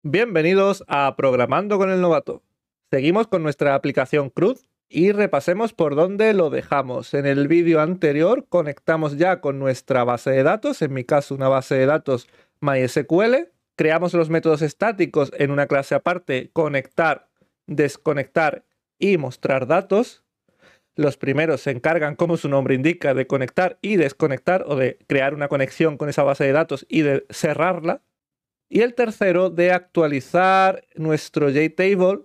Bienvenidos a Programando con el Novato. Seguimos con nuestra aplicación CRUD y repasemos por dónde lo dejamos. En el vídeo anterior conectamos ya con nuestra base de datos, en mi caso una base de datos MySQL. Creamos los métodos estáticos en una clase aparte, conectar, desconectar y mostrar datos. Los primeros se encargan, como su nombre indica, de conectar y desconectar o de crear una conexión con esa base de datos y de cerrarla. Y el tercero de actualizar nuestro JTable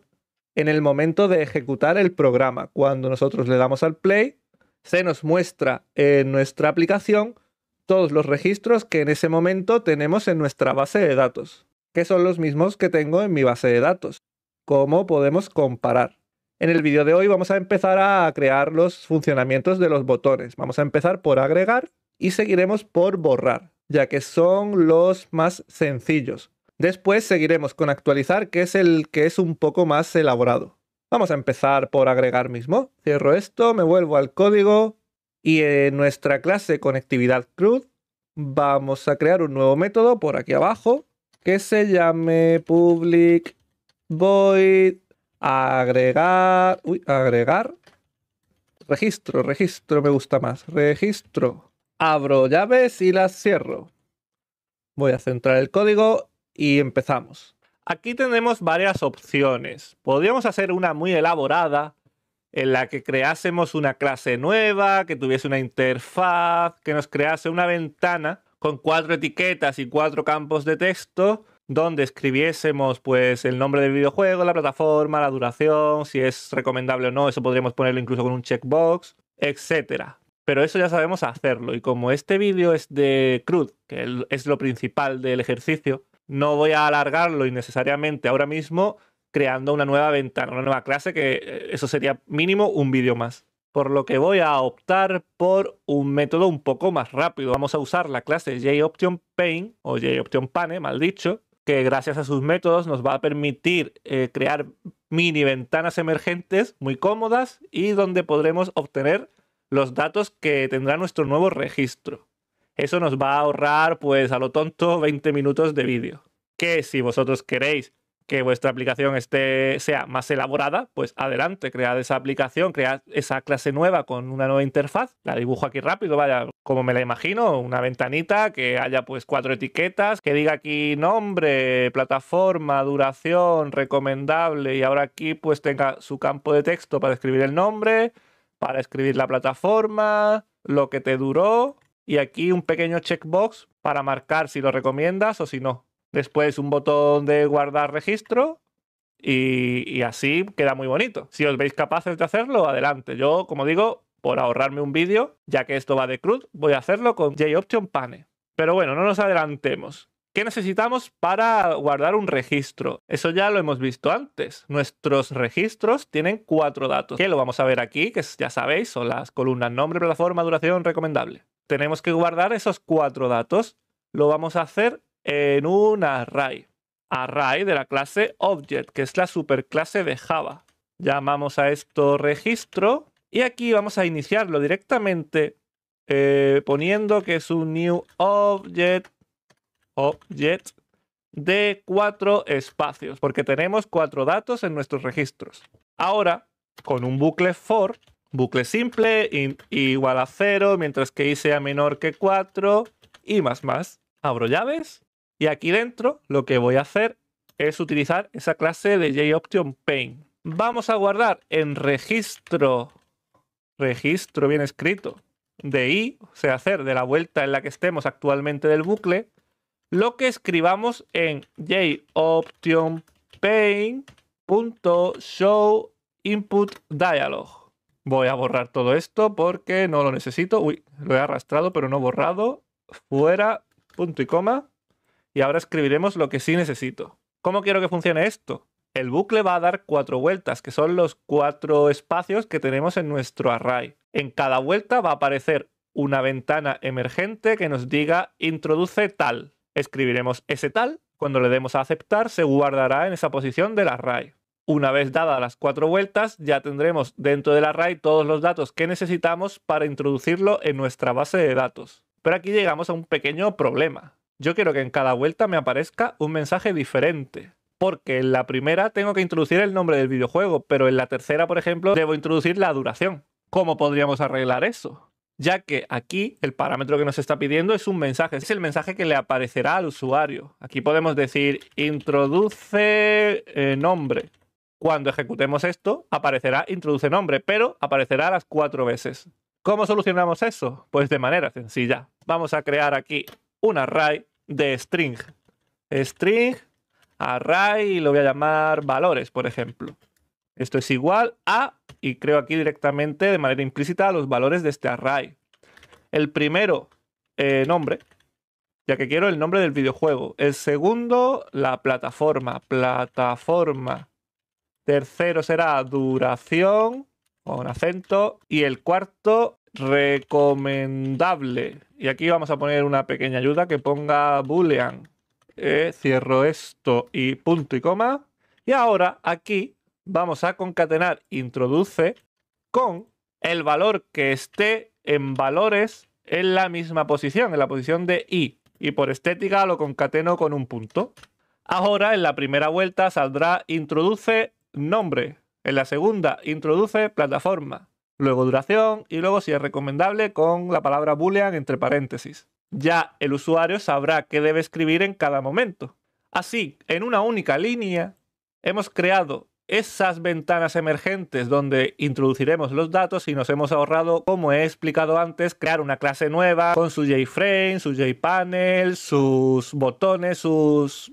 en el momento de ejecutar el programa. Cuando nosotros le damos al play, se nos muestra en nuestra aplicación todos los registros que en ese momento tenemos en nuestra base de datos, que son los mismos que tengo en mi base de datos. ¿Cómo podemos comparar? En el vídeo de hoy vamos a empezar a crear los funcionamientos de los botones. Vamos a empezar por agregar y seguiremos por borrar, ya que son los más sencillos. Después seguiremos con actualizar, que es el que es un poco más elaborado. Vamos a empezar por agregar mismo. Cierro esto, me vuelvo al código y en nuestra clase conectividad CRUD vamos a crear un nuevo método por aquí abajo que se llame public void agregar registro me gusta más, registro. Abro llaves y las cierro. Voy a centrar el código y empezamos. Aquí tenemos varias opciones. Podríamos hacer una muy elaborada en la que creásemos una clase nueva, que tuviese una interfaz, que nos crease una ventana con 4 etiquetas y 4 campos de texto donde escribiésemos pues el nombre del videojuego, la plataforma, la duración, si es recomendable o no, eso podríamos ponerlo incluso con un checkbox, etcétera. Pero eso ya sabemos hacerlo, y como este vídeo es de CRUD, que es lo principal del ejercicio, no voy a alargarlo innecesariamente ahora mismo creando una nueva ventana, una nueva clase, que eso sería mínimo un vídeo más. Por lo que voy a optar por un método un poco más rápido. Vamos a usar la clase JOptionPane, o JOptionPane, mal dicho, que gracias a sus métodos nos va a permitir crear mini ventanas emergentes muy cómodas y donde podremos obtener los datos que tendrá nuestro nuevo registro. Eso nos va a ahorrar, pues a lo tonto, 20 minutos de vídeo. Que si vosotros queréis que vuestra aplicación sea más elaborada, pues adelante, cread esa aplicación, cread esa clase nueva con una nueva interfaz. La dibujo aquí rápido, vaya, como me la imagino, una ventanita que haya pues 4 etiquetas, que diga aquí nombre, plataforma, duración, recomendable, y ahora aquí pues tenga su campo de texto para escribir el nombre, para escribir la plataforma, lo que te duró, y aquí un pequeño checkbox para marcar si lo recomiendas o si no. Después un botón de guardar registro y así queda muy bonito. Si os veis capaces de hacerlo, adelante. Yo, como digo, por ahorrarme un vídeo, ya que esto va de CRUD, voy a hacerlo con JOptionPane. Pero bueno, no nos adelantemos. ¿Qué necesitamos para guardar un registro? Eso ya lo hemos visto antes. Nuestros registros tienen 4 datos, que lo vamos a ver aquí, que ya sabéis, son las columnas nombre, plataforma, duración, recomendable. Tenemos que guardar esos 4 datos. Lo vamos a hacer en un array de la clase Object, que es la superclase de Java. Llamamos a esto registro y aquí vamos a iniciarlo directamente poniendo que es un new object de 4 espacios, porque tenemos 4 datos en nuestros registros. Ahora, con un bucle for, bucle simple, int igual a 0, mientras que i sea menor que 4 y más. Abro llaves. Y aquí dentro lo que voy a hacer es utilizar esa clase de JOptionPane. Vamos a guardar en registro bien escrito, de i, o sea, hacer de la vuelta en la que estemos actualmente del bucle, lo que escribamos en JOptionPane.showInputDialog. Voy a borrar todo esto porque no lo necesito. Uy, lo he arrastrado pero no borrado. Fuera, punto y coma. Y ahora escribiremos lo que sí necesito. ¿Cómo quiero que funcione esto? El bucle va a dar 4 vueltas, que son los 4 espacios que tenemos en nuestro array. En cada vuelta va a aparecer una ventana emergente que nos diga introduce tal. Escribiremos ese tal. Cuando le demos a aceptar, se guardará en esa posición del array. Una vez dadas las 4 vueltas, ya tendremos dentro del array todos los datos que necesitamos para introducirlo en nuestra base de datos. Pero aquí llegamos a un pequeño problema. Yo quiero que en cada vuelta me aparezca un mensaje diferente. Porque en la primera tengo que introducir el nombre del videojuego, pero en la tercera, por ejemplo, debo introducir la duración. ¿Cómo podríamos arreglar eso? Ya que aquí el parámetro que nos está pidiendo es un mensaje, es el mensaje que le aparecerá al usuario. Aquí podemos decir introduce nombre. Cuando ejecutemos esto, aparecerá introduce nombre, pero aparecerá las 4 veces. ¿Cómo solucionamos eso? Pues de manera sencilla. Vamos a crear aquí un array de string. String, array, y lo voy a llamar valores, por ejemplo. Esto es igual a, y creo aquí directamente de manera implícita, los valores de este array. El primero, nombre, ya que quiero el nombre del videojuego. El segundo, la plataforma. Tercero será duración, con acento. Y el cuarto, recomendable. Y aquí vamos a poner una pequeña ayuda que ponga boolean. Cierro esto y punto y coma. Y ahora aquí vamos a concatenar introduce con el valor que esté en valores en la misma posición, en la posición de i. Y por estética lo concateno con un punto. Ahora en la primera vuelta saldrá introduce nombre. En la segunda introduce plataforma. Luego duración y luego si es recomendable con la palabra boolean entre paréntesis. Ya el usuario sabrá qué debe escribir en cada momento. Así, en una única línea, hemos creado esas ventanas emergentes donde introduciremos los datos y nos hemos ahorrado, como he explicado antes, crear una clase nueva con su JFrame, su JPanel, sus botones, sus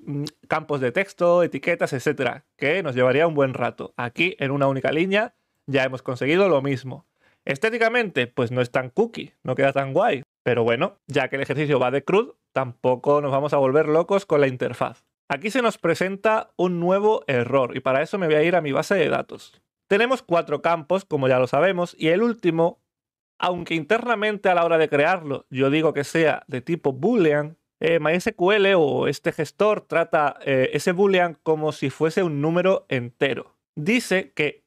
campos de texto, etiquetas, etcétera, que nos llevaría un buen rato. Aquí, en una única línea, ya hemos conseguido lo mismo. Estéticamente, pues no es tan cookie, no queda tan guay. Pero bueno, ya que el ejercicio va de CRUD, tampoco nos vamos a volver locos con la interfaz. Aquí se nos presenta un nuevo error y para eso me voy a ir a mi base de datos. Tenemos 4 campos, como ya lo sabemos, y el último, aunque internamente a la hora de crearlo yo digo que sea de tipo boolean, MySQL o este gestor trata ese boolean como si fuese un número entero. Dice que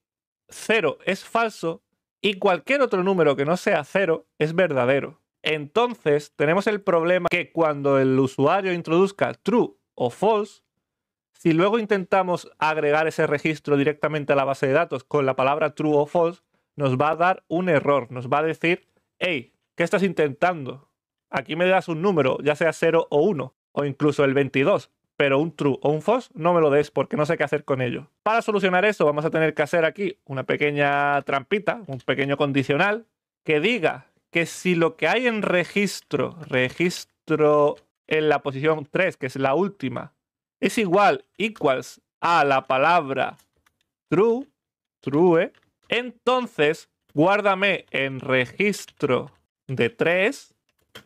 0 es falso y cualquier otro número que no sea 0 es verdadero. Entonces tenemos el problema que cuando el usuario introduzca true o false, si luego intentamos agregar ese registro directamente a la base de datos con la palabra true o false, nos va a dar un error, nos va a decir, hey, ¿qué estás intentando? Aquí me das un número, ya sea 0 o 1, o incluso el 22, pero un true o un false no me lo des porque no sé qué hacer con ello. Para solucionar eso vamos a tener que hacer aquí una pequeña trampita, un pequeño condicional, que diga que si lo que hay en registro en la posición 3, que es la última, es igual, equals a la palabra true, entonces guárdame en registro de 3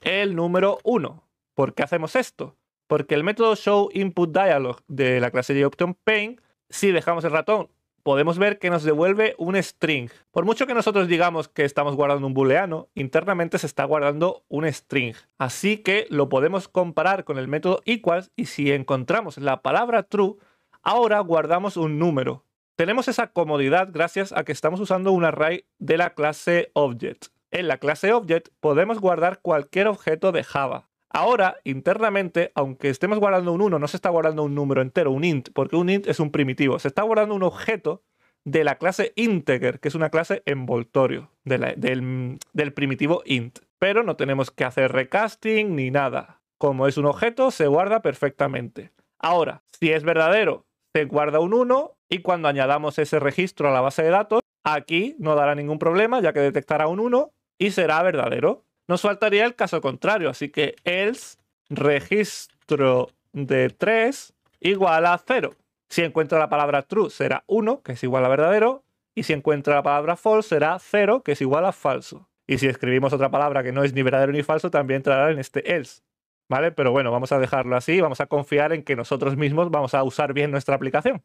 el número 1. ¿Por qué hacemos esto? Porque el método showInputDialog de la clase JOptionPaint, si dejamos el ratón, podemos ver que nos devuelve un string. Por mucho que nosotros digamos que estamos guardando un booleano, internamente se está guardando un string. Así que lo podemos comparar con el método equals y si encontramos la palabra true, ahora guardamos un número. Tenemos esa comodidad gracias a que estamos usando un array de la clase Object. En la clase Object podemos guardar cualquier objeto de Java. Ahora, internamente, aunque estemos guardando un 1, no se está guardando un número entero, un int, porque un int es un primitivo. Se está guardando un objeto de la clase integer, que es una clase envoltorio del primitivo int. Pero no tenemos que hacer recasting ni nada. Como es un objeto, se guarda perfectamente. Ahora, si es verdadero, se guarda un 1 y cuando añadamos ese registro a la base de datos, aquí no dará ningún problema, ya que detectará un 1 y será verdadero. Nos faltaría el caso contrario, así que else registro de 3 igual a 0. Si encuentra la palabra true será 1, que es igual a verdadero, y si encuentra la palabra false será 0, que es igual a falso. Y si escribimos otra palabra que no es ni verdadero ni falso, también entrará en este else. ¿Vale? Pero bueno, vamos a dejarlo así, vamos a confiar en que nosotros mismos vamos a usar bien nuestra aplicación,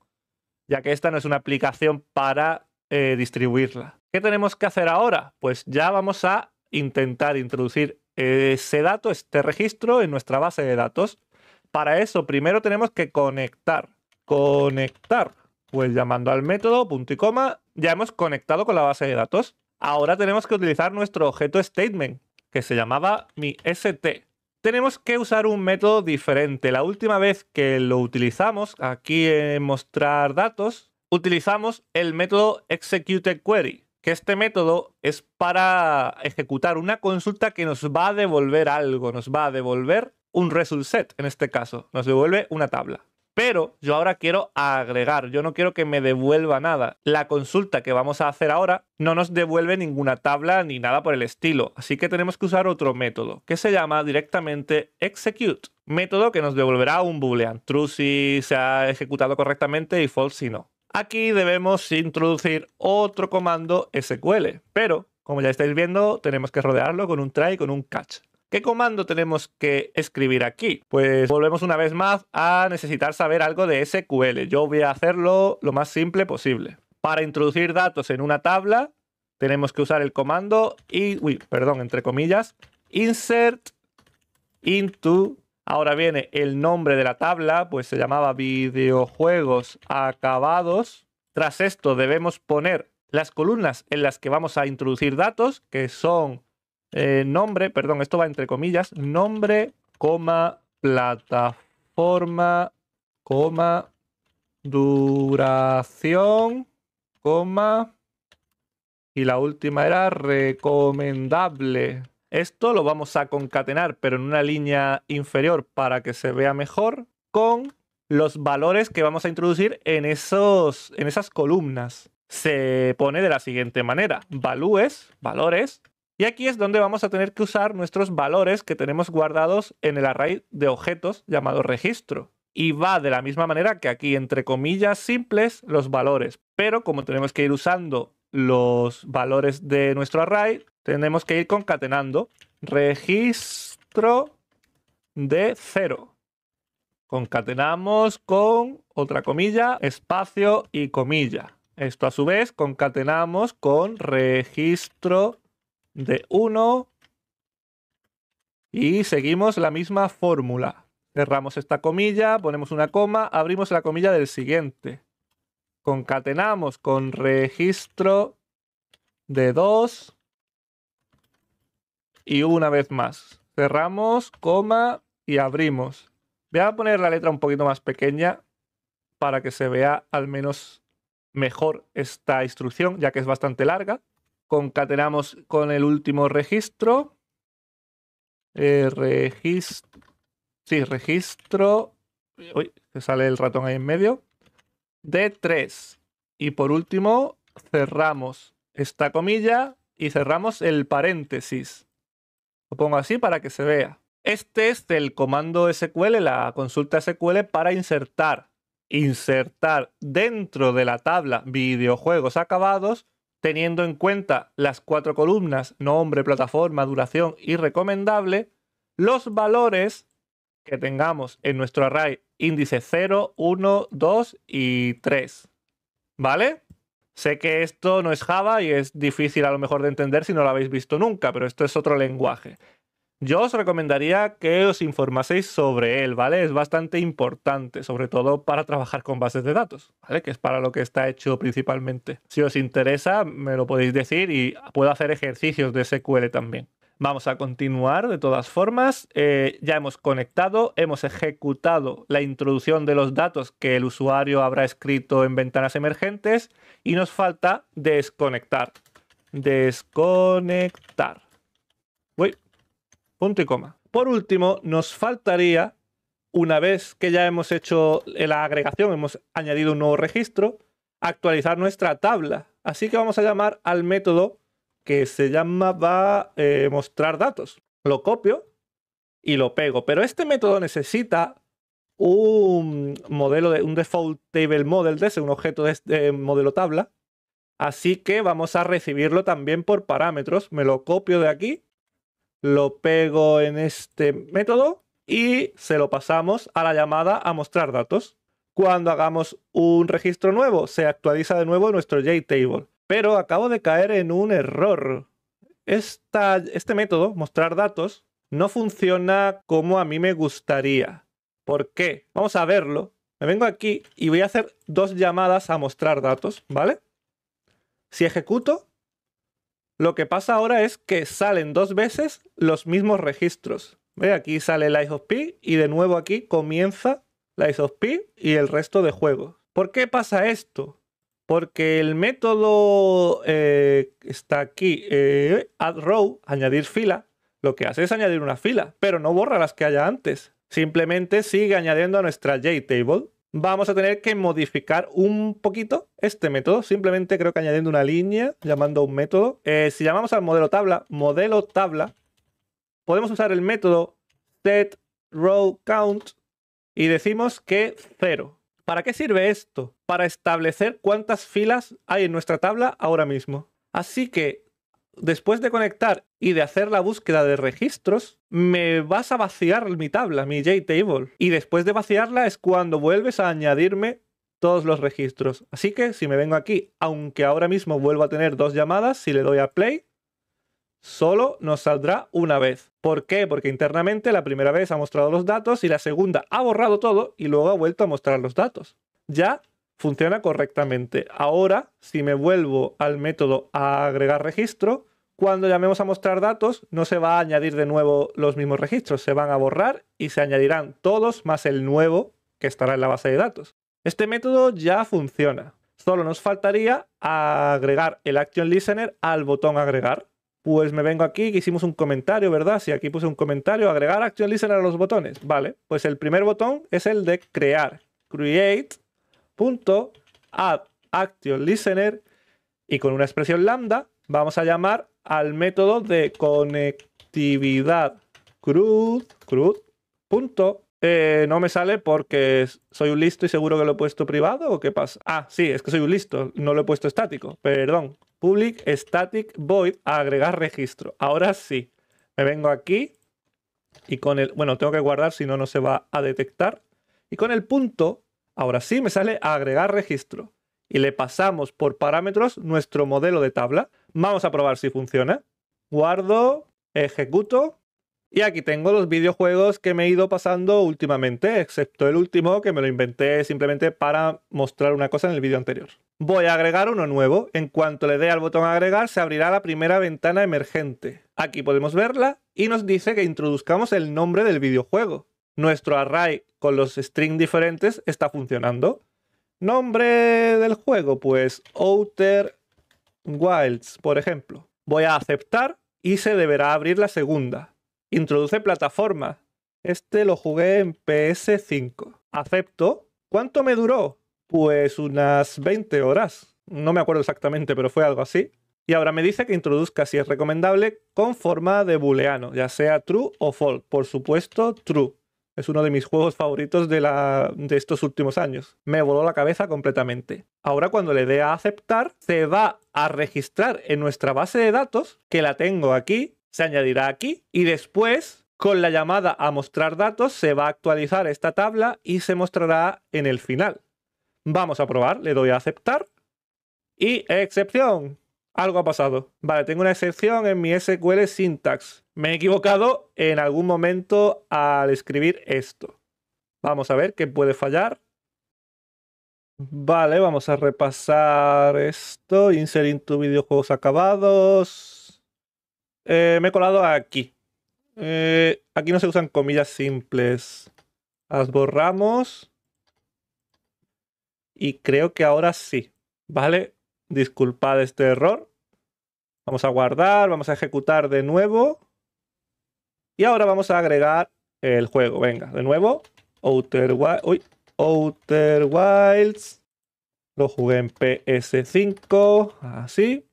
ya que esta no es una aplicación para distribuirla. ¿Qué tenemos que hacer ahora? Pues ya vamos a intentar introducir ese dato, este registro en nuestra base de datos. Para eso primero tenemos que conectar. Pues llamando al método punto y coma, ya hemos conectado con la base de datos. Ahora tenemos que utilizar nuestro objeto statement, que se llamaba mi st. tenemos que usar un método diferente. La última vez que lo utilizamos, aquí en mostrar datos, utilizamos el método executeQuery, que este método es para ejecutar una consulta que nos va a devolver algo, nos va a devolver un result set, en este caso, nos devuelve una tabla. Pero yo ahora quiero agregar, yo no quiero que me devuelva nada. La consulta que vamos a hacer ahora no nos devuelve ninguna tabla ni nada por el estilo. Así que tenemos que usar otro método que se llama directamente execute. Método que nos devolverá un boolean, true si se ha ejecutado correctamente y false si no. Aquí debemos introducir otro comando SQL, pero como ya estáis viendo tenemos que rodearlo con un try y con un catch. ¿Qué comando tenemos que escribir aquí? Pues volvemos una vez más a necesitar saber algo de SQL. Yo voy a hacerlo lo más simple posible. Para introducir datos en una tabla, tenemos que usar el comando entre comillas, insert into. Ahora viene el nombre de la tabla, pues se llamaba videojuegos acabados. Tras esto debemos poner las columnas en las que vamos a introducir datos, que son esto va entre comillas, nombre, plataforma, duración, y la última era recomendable. Esto lo vamos a concatenar, pero en una línea inferior para que se vea mejor, con los valores que vamos a introducir en esas columnas. Se pone de la siguiente manera: valores, y aquí es donde vamos a tener que usar nuestros valores que tenemos guardados en el array de objetos llamado registro. Y va de la misma manera que aquí, entre comillas simples, los valores. Pero como tenemos que ir usando los valores de nuestro array, tenemos que ir concatenando registro de 0. Concatenamos con otra comilla, espacio y comilla. Esto a su vez concatenamos con registro de 1 y seguimos la misma fórmula. Cerramos esta comilla, ponemos una coma, abrimos la comilla del siguiente. Concatenamos con registro de 2 y una vez más. Cerramos, coma y abrimos. Voy a poner la letra un poquito más pequeña para que se vea al menos mejor esta instrucción, ya que es bastante larga. Concatenamos con el último registro. Registro. Uy, que sale el ratón ahí en medio. De 3. Y por último, cerramos esta comilla y cerramos el paréntesis. Lo pongo así para que se vea. Este es el comando SQL, la consulta SQL para insertar dentro de la tabla videojuegos acabados, teniendo en cuenta las 4 columnas, nombre, plataforma, duración y recomendable, los valores que tengamos en nuestro array índice 0, 1, 2 y 3. ¿Vale? Sé que esto no es Java y es difícil a lo mejor de entender si no lo habéis visto nunca, pero esto es otro lenguaje. Yo os recomendaría que os informaseis sobre él, ¿vale? Es bastante importante, sobre todo para trabajar con bases de datos, ¿vale? Que es para lo que está hecho principalmente. Si os interesa, me lo podéis decir y puedo hacer ejercicios de SQL también. Vamos a continuar de todas formas. Ya hemos conectado, hemos ejecutado la introducción de los datos que el usuario habrá escrito en ventanas emergentes y nos falta desconectar. Desconectar. Punto y coma. Por último, nos faltaría, una vez que ya hemos hecho la agregación, hemos añadido un nuevo registro, actualizar nuestra tabla. Así que vamos a llamar al método que se llama mostrar datos. Lo copio y lo pego. Pero este método necesita un default table model de ese, un objeto de modelo tabla. Así que vamos a recibirlo también por parámetros. Me lo copio de aquí. Lo pego en este método y se lo pasamos a la llamada a mostrar datos. Cuando hagamos un registro nuevo, se actualiza de nuevo nuestro JTable. Pero acabo de caer en un error. Este método, mostrar datos, no funciona como a mí me gustaría. ¿Por qué? Vamos a verlo. Me vengo aquí y voy a hacer 2 llamadas a mostrar datos, ¿vale? Si ejecuto, lo que pasa ahora es que salen 2 veces los mismos registros. ¿Ve? Aquí sale Lies of P y de nuevo aquí comienza Lies of P y el resto de juegos. ¿Por qué pasa esto? Porque el método está aquí, add row, añadir fila, lo que hace es añadir una fila, pero no borra las que haya antes. Simplemente sigue añadiendo a nuestra JTable. Vamos a tener que modificar un poquito este método, simplemente creo que añadiendo una línea, llamando a un método. Si llamamos al modelo tabla, podemos usar el método setRowCount y decimos que 0. ¿Para qué sirve esto? Para establecer cuántas filas hay en nuestra tabla ahora mismo. Así que después de conectar y de hacer la búsqueda de registros, me vas a vaciar mi tabla, mi JTable. Y después de vaciarla es cuando vuelves a añadirme todos los registros. Así que si me vengo aquí, aunque ahora mismo vuelvo a tener 2 llamadas, si le doy a play, solo nos saldrá una vez. ¿Por qué? Porque internamente la primera vez ha mostrado los datos y la segunda ha borrado todo y luego ha vuelto a mostrar los datos. Ya funciona correctamente. Ahora, si me vuelvo al método agregar registro, cuando llamemos a mostrar datos, no se va a añadir de nuevo los mismos registros. Se van a borrar y se añadirán todos más el nuevo que estará en la base de datos. Este método ya funciona. Solo nos faltaría agregar el Action Listener al botón agregar. Pues me vengo aquí, que hicimos un comentario, ¿verdad? Si aquí puse un comentario, agregar Action Listener a los botones. Vale, pues el primer botón es el de crear. Create.add Action Listener y con una expresión lambda vamos a llamar al método de conectividad CRUD. No me sale porque soy un listo y seguro que lo he puesto privado, ¿o qué pasa? Ah, sí, es que soy un listo, no lo he puesto estático, perdón. Public static void a agregar registro. Ahora sí, me vengo aquí y con el... Bueno, tengo que guardar, si no, no se va a detectar. Y con el punto, ahora sí me sale a agregar registro. Y le pasamos por parámetros nuestro modelo de tabla. Vamos a probar si funciona. Guardo, ejecuto. Y aquí tengo los videojuegos que me he ido pasando últimamente, excepto el último que me lo inventé simplemente para mostrar una cosa en el vídeo anterior. Voy a agregar uno nuevo. En cuanto le dé al botón agregar, se abrirá la primera ventana emergente. Aquí podemos verla y nos dice que introduzcamos el nombre del videojuego. Nuestro array con los strings diferentes está funcionando. Nombre del juego, pues Outer Wilds, por ejemplo. Voy a aceptar y se deberá abrir la segunda. Introduce plataforma. Este lo jugué en PS5. Acepto. ¿Cuánto me duró? Pues unas 20 horas. No me acuerdo exactamente, pero fue algo así. Y ahora me dice que introduzca si es recomendable con forma de booleano, ya sea true o false. Por supuesto, true. Es uno de mis juegos favoritos de estos últimos años. Me voló la cabeza completamente. Ahora cuando le dé a aceptar, se va a registrar en nuestra base de datos, que la tengo aquí, se añadirá aquí, y después, con la llamada a mostrar datos, se va a actualizar esta tabla y se mostrará en el final. Vamos a probar, le doy a aceptar, y excepción. Algo ha pasado. Vale, tengo una excepción en mi SQL syntax. Me he equivocado en algún momento al escribir esto. Vamos a ver qué puede fallar. Vale, vamos a repasar esto. Insert into videojuegos acabados. Me he colado aquí. Aquí no se usan comillas simples. Las borramos. Y creo que ahora sí. Vale, disculpad este error. Vamos a guardar, vamos a ejecutar de nuevo. Y ahora vamos a agregar el juego. Venga, de nuevo. Outer Wilds. Lo jugué en PS5. Así.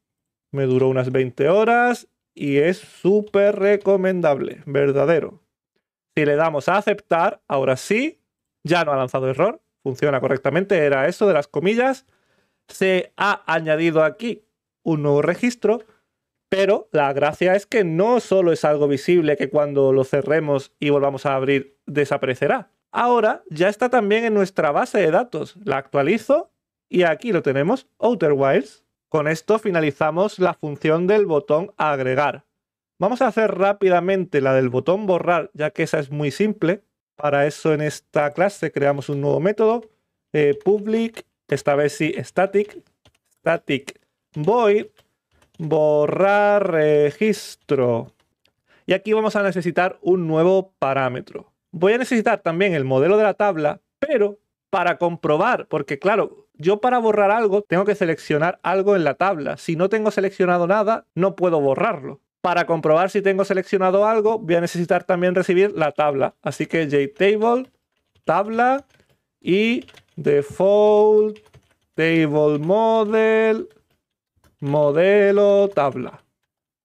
Me duró unas 20 horas. Y es súper recomendable. Verdadero. Si le damos a aceptar, ahora sí. Ya no ha lanzado error. Funciona correctamente. Era eso de las comillas. Se ha añadido aquí un nuevo registro. Pero la gracia es que no solo es algo visible que cuando lo cerremos y volvamos a abrir desaparecerá. Ahora ya está también en nuestra base de datos. La actualizo y aquí lo tenemos, Outer Wilds. Con esto finalizamos la función del botón agregar. Vamos a hacer rápidamente la del botón borrar, ya que esa es muy simple. Para eso en esta clase creamos un nuevo método. Public, esta vez sí, static void borrar registro. Y aquí vamos a necesitar un nuevo parámetro. Voy a necesitar también el modelo de la tabla, pero para comprobar, porque claro, yo para borrar algo tengo que seleccionar algo en la tabla. Si no tengo seleccionado nada, no puedo borrarlo. Para comprobar si tengo seleccionado algo, voy a necesitar también recibir la tabla. Así que JTable, tabla y default table model, modelo tabla.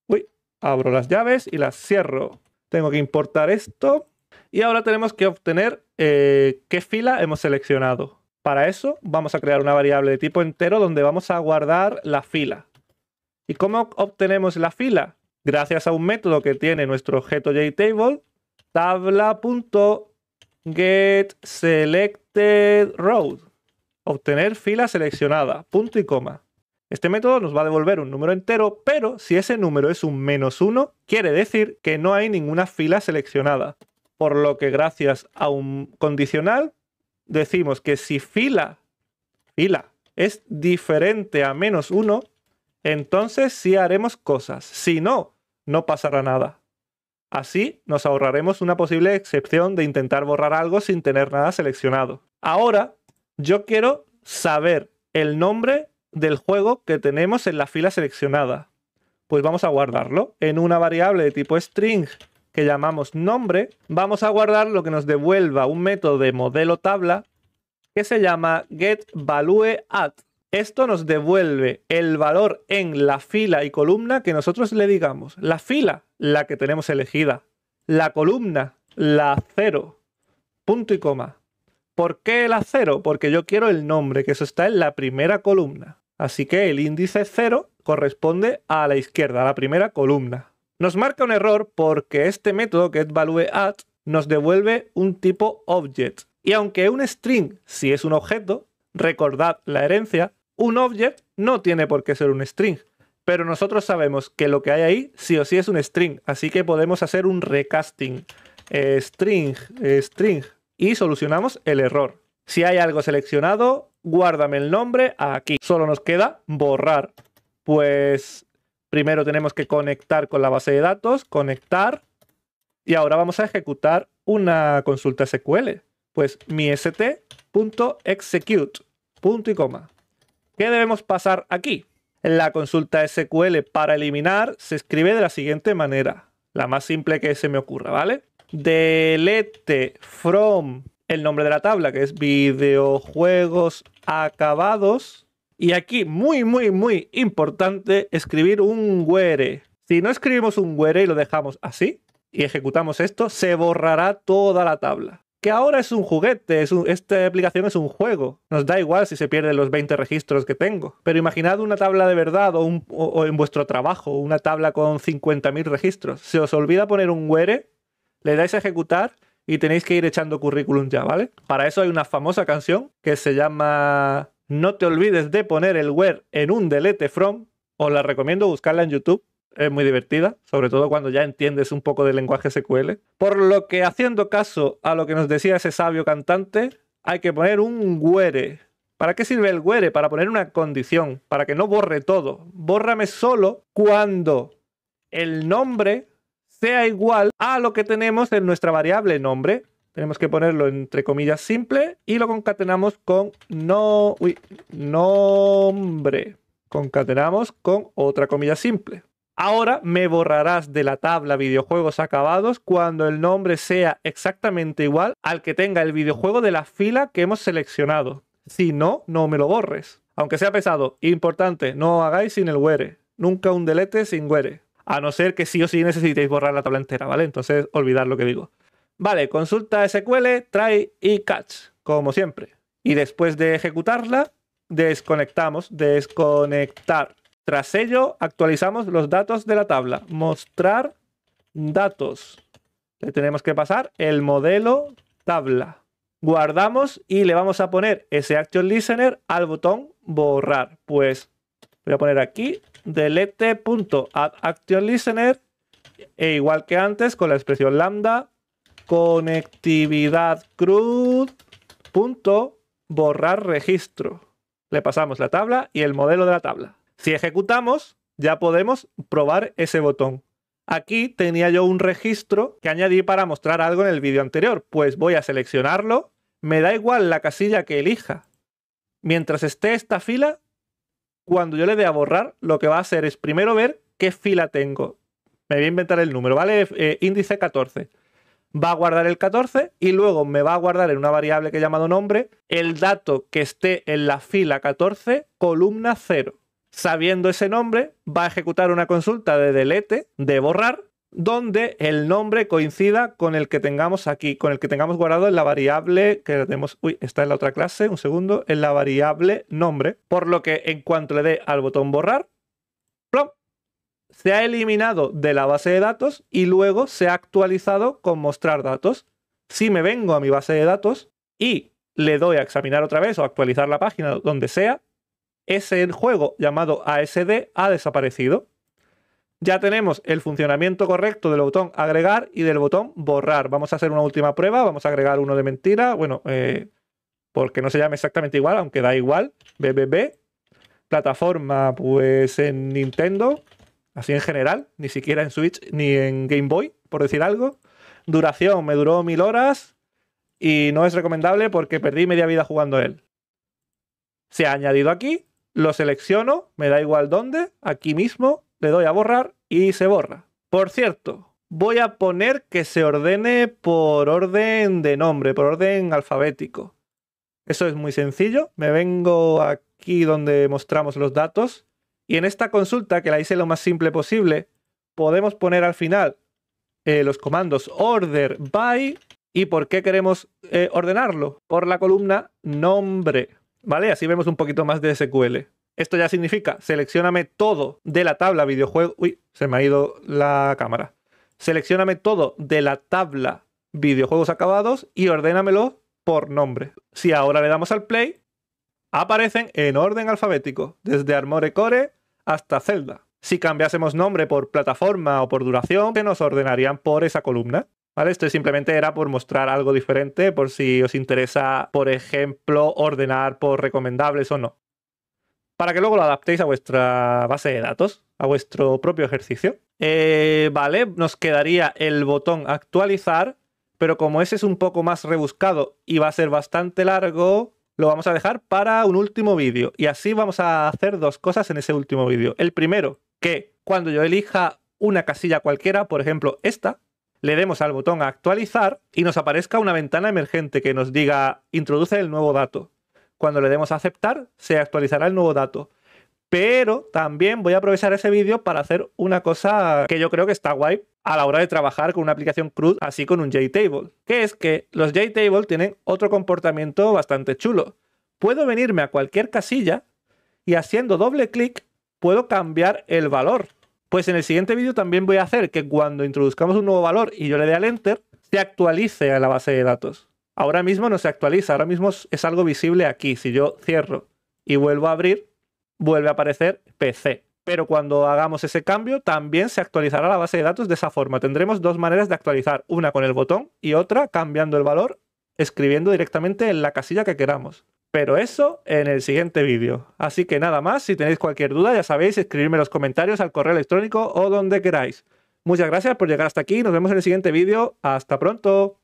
Uy, abro las llaves y las cierro. Tengo que importar esto. Y ahora tenemos que obtener qué fila hemos seleccionado. Para eso vamos a crear una variable de tipo entero donde vamos a guardar la fila. ¿Y cómo obtenemos la fila? Gracias a un método que tiene nuestro objeto JTable, tabla.getSelectedRow. Obtener fila seleccionada, punto y coma. Este método nos va a devolver un número entero, pero si ese número es un -1, quiere decir que no hay ninguna fila seleccionada. Por lo que gracias a un condicional decimos que si fila es diferente a -1, entonces sí haremos cosas. Si no, no pasará nada. Así nos ahorraremos una posible excepción de intentar borrar algo sin tener nada seleccionado. Ahora yo quiero saber el nombre del juego que tenemos en la fila seleccionada. Pues vamos a guardarlo en una variable de tipo string que llamamos nombre. Vamos a guardar lo que nos devuelva un método de modelo tabla que se llama getValueAt. Esto nos devuelve el valor en la fila y columna que nosotros le digamos. La fila, la que tenemos elegida. La columna, la 0. Punto y coma. ¿Por qué la 0? Porque yo quiero el nombre, que eso está en la primera columna. Así que el índice 0 corresponde a la izquierda, a la primera columna. Nos marca un error porque este método getValueAt nos devuelve un tipo object. Y aunque un string sí es un objeto, recordad la herencia, un object no tiene por qué ser un string. Pero nosotros sabemos que lo que hay ahí sí o sí es un string. Así que podemos hacer un recasting. String. Y solucionamos el error. Si hay algo seleccionado, guárdame el nombre aquí. Solo nos queda borrar. Pues primero tenemos que conectar con la base de datos. Conectar. Y ahora vamos a ejecutar una consulta SQL. Pues mi st.execute. Punto y coma. ¿Qué debemos pasar aquí? La consulta SQL para eliminar se escribe de la siguiente manera. La más simple que se me ocurra, ¿vale? Delete from el nombre de la tabla, que es videojuegos acabados. Y aquí, muy importante, escribir un where. Si no escribimos un where y lo dejamos así, y ejecutamos esto, se borrará toda la tabla. Que ahora es un juguete, esta aplicación es un juego. Nos da igual si se pierden los 20 registros que tengo. Pero imaginad una tabla de verdad o en vuestro trabajo, una tabla con 50.000 registros. Se os olvida poner un where, le dais a ejecutar y tenéis que ir echando currículum ya, ¿vale? Para eso hay una famosa canción que se llama No te olvides de poner el where en un delete from. Os la recomiendo buscarla en YouTube. Es muy divertida, sobre todo cuando ya entiendes un poco del lenguaje SQL. Por lo que, haciendo caso a lo que nos decía ese sabio cantante, hay que poner un where. ¿Para qué sirve el where? Para poner una condición, para que no borre todo. Bórrame solo cuando el nombre sea igual a lo que tenemos en nuestra variable nombre. Tenemos que ponerlo entre comillas simple y lo concatenamos con nombre. Concatenamos con otra comilla simple. Ahora me borrarás de la tabla videojuegos acabados cuando el nombre sea exactamente igual al que tenga el videojuego de la fila que hemos seleccionado. Si no, no me lo borres. Aunque sea pesado, importante, no hagáis sin el where. Nunca un delete sin where. A no ser que sí o sí necesitéis borrar la tabla entera, ¿vale? Entonces, olvidad lo que digo. Vale, consulta SQL, try y catch, como siempre. Y después de ejecutarla, desconectamos, desconectar. Tras ello, actualizamos los datos de la tabla. Mostrar datos. Le tenemos que pasar el modelo tabla. Guardamos y le vamos a poner ese action listener al botón borrar. Pues voy a poner aquí delete.addActionListener e igual que antes con la expresión lambda conectividad CRUD borrar registro. Le pasamos la tabla y el modelo de la tabla. Si ejecutamos, ya podemos probar ese botón. Aquí tenía yo un registro que añadí para mostrar algo en el vídeo anterior. Pues voy a seleccionarlo. Me da igual la casilla que elija. Mientras esté esta fila, cuando yo le dé a borrar, lo que va a hacer es primero ver qué fila tengo. Me voy a inventar el número, ¿vale? Índice 14. Va a guardar el 14 y luego me va a guardar en una variable que he llamado nombre el dato que esté en la fila 14, columna 0. Sabiendo ese nombre, va a ejecutar una consulta de delete, de borrar, donde el nombre coincida con el que tengamos aquí, con el que tengamos guardado en la variable que tenemos. Uy, está en la otra clase, un segundo, en la variable nombre. Por lo que en cuanto le dé al botón borrar, ¡plom!, se ha eliminado de la base de datos y luego se ha actualizado con mostrar datos. Si me vengo a mi base de datos y le doy a examinar otra vez o actualizar la página donde sea, ese juego llamado ASD ha desaparecido. Ya tenemos el funcionamiento correcto del botón agregar y del botón borrar. Vamos a hacer una última prueba. Vamos a agregar uno de mentira. Bueno, porque no se llame exactamente igual, aunque da igual. BBB. Plataforma, pues en Nintendo. Así en general. Ni siquiera en Switch ni en Game Boy, por decir algo. Duración, me duró 1000 horas. Y no es recomendable porque perdí media vida jugando a él. Se ha añadido aquí. Lo selecciono. Me da igual dónde. Aquí mismo. Le doy a borrar y se borra. Por cierto, voy a poner que se ordene por orden de nombre, por orden alfabético. Eso es muy sencillo. Me vengo aquí donde mostramos los datos y en esta consulta, que la hice lo más simple posible, podemos poner al final los comandos order by. ¿Y por qué queremos ordenarlo? Por la columna nombre. ¿Vale? Así vemos un poquito más de SQL. Esto ya significa, seleccióname todo de la tabla videojuegos. Uy, se me ha ido la cámara. Seleccióname todo de la tabla videojuegos acabados y ordénamelo por nombre. Si ahora le damos al play, aparecen en orden alfabético, desde Armored Core hasta Zelda. Si cambiásemos nombre por plataforma o por duración, se nos ordenarían por esa columna. ¿Vale? Esto simplemente era por mostrar algo diferente, por si os interesa, por ejemplo, ordenar por recomendables o no. Para que luego lo adaptéis a vuestra base de datos, a vuestro propio ejercicio. Vale, nos quedaría el botón actualizar, pero como ese es un poco más rebuscado y va a ser bastante largo, lo vamos a dejar para un último vídeo. Y así vamos a hacer dos cosas en ese último vídeo. El primero, que cuando yo elija una casilla cualquiera, por ejemplo esta, le demos al botón actualizar y nos aparezca una ventana emergente que nos diga introduce el nuevo dato. Cuando le demos a aceptar, se actualizará el nuevo dato. Pero también voy a aprovechar ese vídeo para hacer una cosa que yo creo que está guay a la hora de trabajar con una aplicación CRUD, así con un JTable. Que es que los JTable tienen otro comportamiento bastante chulo. Puedo venirme a cualquier casilla y haciendo doble clic puedo cambiar el valor. Pues en el siguiente vídeo también voy a hacer que cuando introduzcamos un nuevo valor y yo le dé al Enter, se actualice a la base de datos. Ahora mismo no se actualiza, ahora mismo es algo visible aquí. Si yo cierro y vuelvo a abrir, vuelve a aparecer PC. Pero cuando hagamos ese cambio, también se actualizará la base de datos de esa forma. Tendremos dos maneras de actualizar, una con el botón y otra cambiando el valor, escribiendo directamente en la casilla que queramos. Pero eso en el siguiente vídeo. Así que nada más, si tenéis cualquier duda, ya sabéis, escribirme en los comentarios, al correo electrónico o donde queráis. Muchas gracias por llegar hasta aquí, nos vemos en el siguiente vídeo. ¡Hasta pronto!